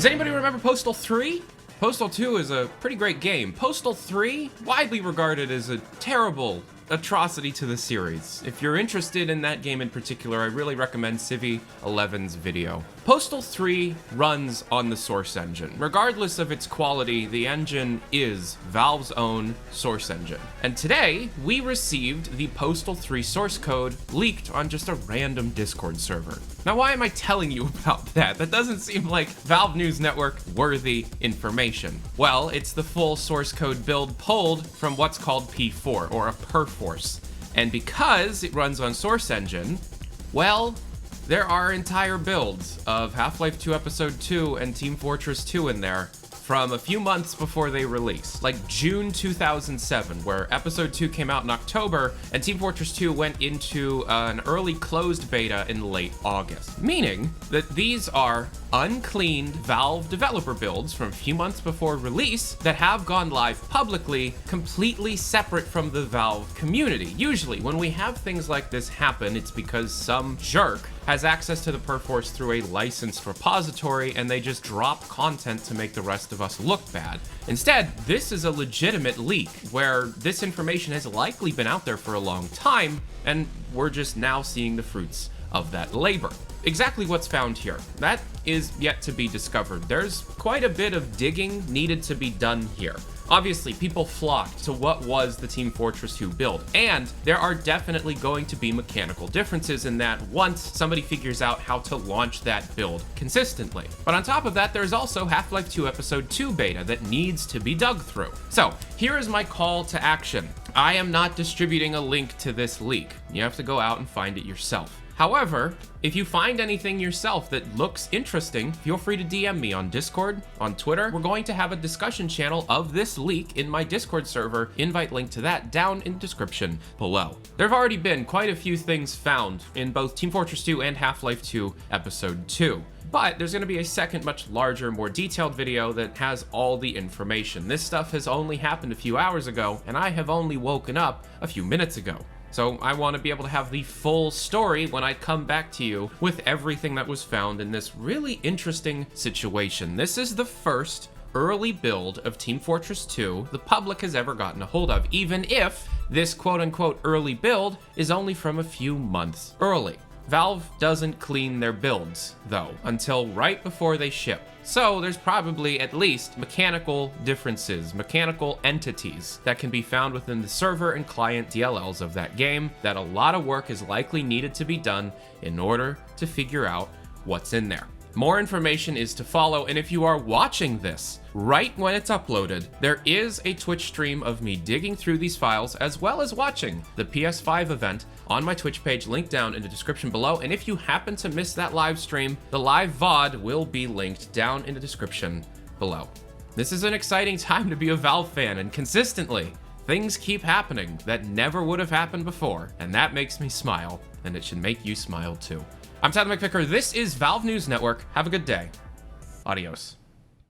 Does anybody remember Postal 3? Postal 2 is a pretty great game. Postal 3, widely regarded as a terrible atrocity to the series. If you're interested in that game in particular, I really recommend Civi11's video. Postal 3 runs on the Source engine. Regardless of its quality, the engine is Valve's own source engine. And today, we received the Postal 3 source code leaked on just a random Discord server. Now, why am I telling you about that? That doesn't seem like Valve News Network worthy information. Well, it's the full source code build pulled from what's called P4, or a perforce. And because it runs on Source Engine, well, there are entire builds of Half-Life 2 Episode 2 and Team Fortress 2 in there from a few months before they released, like June 2007, where Episode 2 came out in October, and Team Fortress 2 went into an early closed beta in late August. Meaning that these are uncleaned Valve developer builds from a few months before release that have gone live publicly, completely separate from the Valve community. Usually, when we have things like this happen, it's because some jerk has access to the perforce through a licensed repository, and they just drop content to make the rest of us look bad. Instead, this is a legitimate leak, where this information has likely been out there for a long time, and we're just now seeing the fruits of that labor. Exactly what's found here, that is yet to be discovered. There's quite a bit of digging needed to be done here. Obviously, people flocked to what was the Team Fortress 2 build, and there are definitely going to be mechanical differences in that once somebody figures out how to launch that build consistently. But on top of that, there's also Half-Life 2 Episode 2 beta that needs to be dug through. So, here is my call to action. I am not distributing a link to this leak. You have to go out and find it yourself. However, if you find anything yourself that looks interesting, feel free to DM me on Discord, on Twitter. We're going to have a discussion channel of this leak in my Discord server. Invite link to that down in the description below. There have already been quite a few things found in both Team Fortress 2 and Half-Life 2 Episode 2. But there's going to be a second, much larger, more detailed video that has all the information. This stuff has only happened a few hours ago, and I have only woken up a few minutes ago. So I want to be able to have the full story when I come back to you with everything that was found in this really interesting situation. This is the first early build of Team Fortress 2 the public has ever gotten a hold of, even if this quote-unquote early build is only from a few months early. Valve doesn't clean their builds, though, until right before they ship. So there's probably at least mechanical differences, mechanical entities that can be found within the server and client DLLs of that game that a lot of work is likely needed to be done in order to figure out what's in there. More information is to follow, and if you are watching this right when it's uploaded, there is a Twitch stream of me digging through these files as well as watching the PS5 event on my Twitch page, linked down in the description below. And if you happen to miss that live stream, the live VOD will be linked down in the description below. This is an exciting time to be a Valve fan, and consistently, things keep happening that never would have happened before, and that makes me smile, and it should make you smile too. I'm McVicker. This is Valve News Network. Have a good day. Adios.